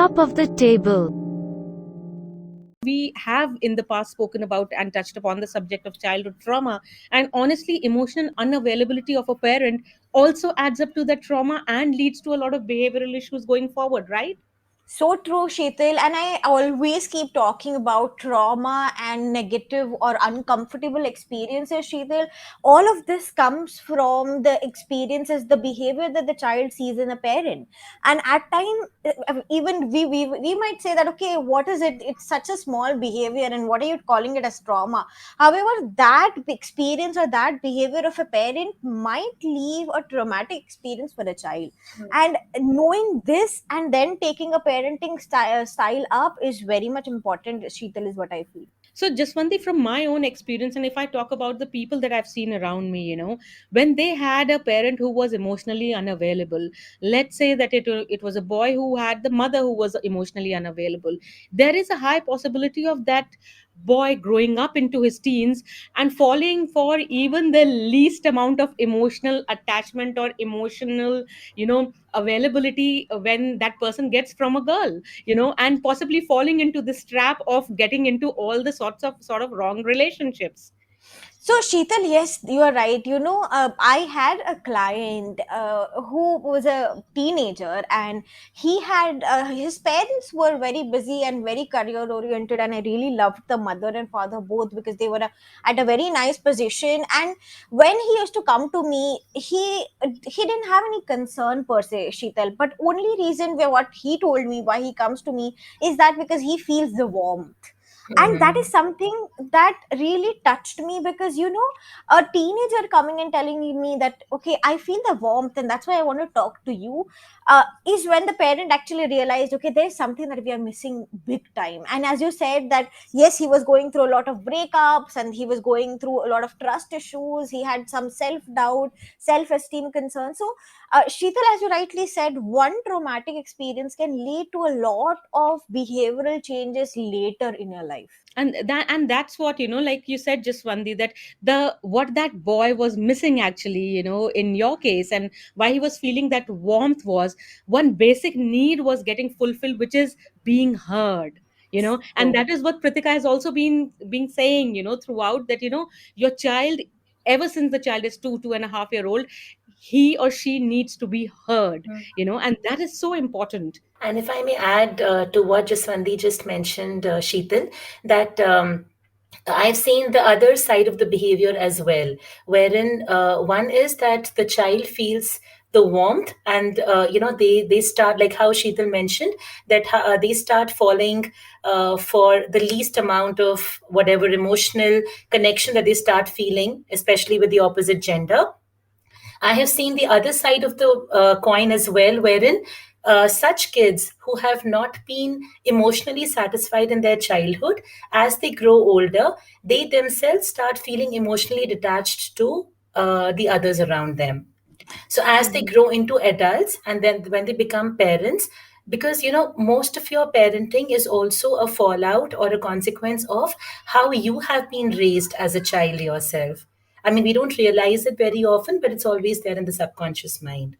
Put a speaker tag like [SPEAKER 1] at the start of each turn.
[SPEAKER 1] top of the table.
[SPEAKER 2] We have in the past spoken about and touched upon the subject of childhood trauma, and honestly emotional unavailability of a parent also adds up to that trauma and leads to a lot of behavioral issues going forward, right?
[SPEAKER 3] So true, Sheetal. And I always keep talking about trauma and negative or uncomfortable experiences, Sheetal. All of this comes from the experiences, the behavior that the child sees in a parent. And at time, even we might say that, okay, what is it? It's such a small behavior, and what are you calling it as trauma? However, that experience or that behavior of a parent might leave a traumatic experience for a child, and knowing this and then taking a parenting style up is very much important, Sheetal, is what I feel.
[SPEAKER 2] So just one thing from my own experience, and if I talk about the people that I've seen around me, when they had a parent who was emotionally unavailable, let's say that it was a boy who had the mother who was emotionally unavailable, there is a high possibility of that boy growing up into his teens and falling for even the least amount of emotional attachment or emotional availability when that person gets from a girl, and possibly falling into this trap of getting into all the sorts of sort of wrong relationships.
[SPEAKER 3] So, Sheetal, yes, you are right. I had a client who was a teenager, and he had his parents were very busy and very career oriented, and I really loved the mother and father both because they were at a very nice position. And when he used to come to me, he didn't have any concern per se, Sheetal. But only reason where what he told me why he comes to me is that because he feels the warmth, and that is something that really touched me, because a teenager coming and telling me that, okay, I feel the warmth and that's why I want to talk to you, is when the parent actually realized, okay, there's something that we are missing big time. And as you said that, yes, he was going through a lot of breakups and he was going through a lot of trust issues, he had some self doubt, self esteem concerns. So Sheetal, as you rightly said, one traumatic experience can lead to a lot of behavioral changes later in your life.
[SPEAKER 2] And that's what, like you said, just Vandi, that the what that boy was missing actually, in your case, and why he was feeling that warmth was one basic need was getting fulfilled, which is being heard. And
[SPEAKER 3] True.
[SPEAKER 2] that is what Pritika has also been saying, throughout, that your child, ever since the child is 2.5 year old, he or she needs to be heard, and that is so important.
[SPEAKER 4] And if I may add to what Jaswandi just mentioned, Sheetal, that I've seen the other side of the behavior as well, wherein one is that the child feels the warmth, and they start, like how Sheetal mentioned, that they start falling for the least amount of whatever emotional connection that they start feeling, especially with the opposite gender. I have seen the other side of the coin as well, wherein such kids who have not been emotionally satisfied in their childhood, as they grow older, they themselves start feeling emotionally detached to the others around them. So as they grow into adults and then when they become parents, because most of your parenting is also a fallout or a consequence of how you have been raised as a child yourself. I mean, we don't realize it very often, but it's always there in the subconscious mind.